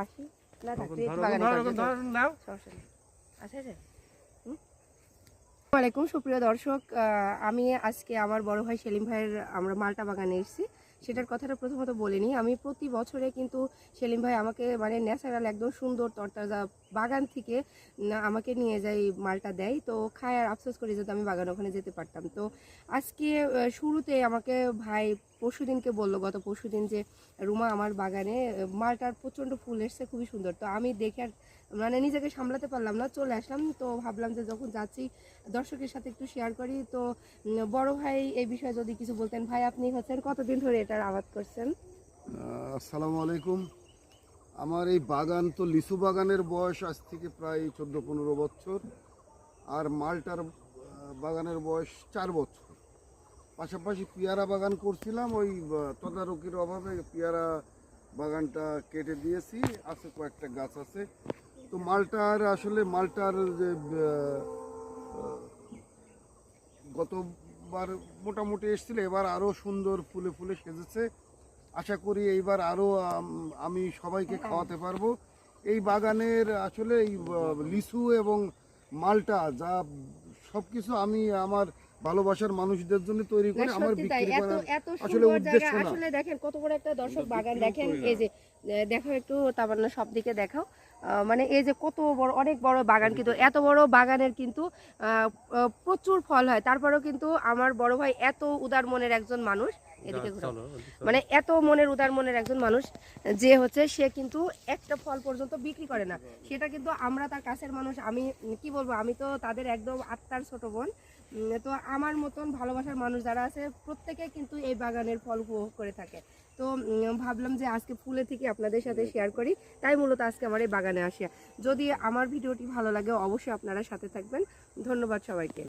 আসি না থাকতে বাগানে নাও সমস্যা নেই। আচ্ছা আচ্ছা। আসসালামু আলাইকুম সুপ্রিয় দর্শক, আমি আজকে আমার বড় ভাই সেলিম ভাইয়ের আমরা মালটা বাগানে এসেছি। সেটার কথাটা প্রথমত বলে নিই, আমি প্রতি বছরে কিন্তু সেলিম ভাই আমাকে মানে ন্যাচারাল একদম সুন্দর তরতাজা বাগান থেকে আমাকে নিয়ে যায় মালটা দেয়। তো খায় আর আফসোস করি যদি আমি বাগান ওখানে যেতে পারতাম। তো আজকে শুরুতে আমাকে ভাই পরশুদিনকে বললো, গত পরশুদিন, যে রুমা আমার বাগানে মালটার প্রচণ্ড ফুল এসছে, খুবই সুন্দর। তো আমি দেখে আর মানে নিজেকে সামলাতে পারলাম না, চলে আসলাম। তো ভাবলাম যে যখন যাচ্ছি দর্শকের সাথে একটু শেয়ার করি। তো বড় ভাই এই বিষয়ে যদি কিছু বলতেন। ভাই আপনি হচ্ছেন কতদিন ধরে এটার আবাদ করছেন? আসসালামু আলাইকুম। আমার এই বাগান তো লিচু বাগানের বয়স আজ থেকে প্রায় 14-15 বছর, আর মালটার বাগানের বয়স 4 বছর। পাশাপাশি পেয়ারা বাগান করছিলাম, ওই তদারকির অভাবে পেয়ারা বাগানটা কেটে দিয়েছি, আছে কয়েকটা গাছ আছে। তো মালটার যে গতবার মোটামুটি এসেছিল, এবার আরও সুন্দর ফুলে ফুলে সেজেছে। আশা করি এইবার আরও আমি সবাইকে খাওয়াতে পারবো। এই বাগানের আসলে এই লিচু এবং মালটা যা সবকিছু আমি আমার ভালোবাসার মানুষদের জন্য তৈরি করে আমার বিক্রি করার আসলে উদ্দেশ্য না। আসলে দেখেন কত বড় একটা দর্শক বাগান, দেখেন এই যে দেখো একটু তাবান্না সব দিকে দেখাও, মানে এই যে কত বড় অনেক বড় বাগান, কিন্তু এত বড় বাগানের কিন্তু প্রচুর ফল হয়। তারপরেও কিন্তু আমার বড় ভাই এত উদার মনের একজন মানুষ, এদিকে ঘুরাও, মানে এত উদার মনের একজন মানুষ যে হচ্ছে সে কিন্তু একটা ফল পর্যন্ত বিক্রি করে না। সেটা কিন্তু আমরা তার কাছের মানুষ, আমি কি বলবো, আমি তো তাদের একদম আত্মার ছোট বোন। তো আমার মতন ভালোবাসার মানুষ যারা আছে প্রত্যেকে কিন্তু এই বাগানের ফল উপভোগ করে থাকে। তো ভাবলাম যে আজকে ফুলে থেকে আপনাদের সাথে শেয়ার করি, তাই মূলত আজকে আমার এই বাগানে আসিয়া। যদি আমার ভিডিওটি ভালো লাগে অবশ্যই আপনারা সাথে থাকবেন। ধন্যবাদ সবাইকে।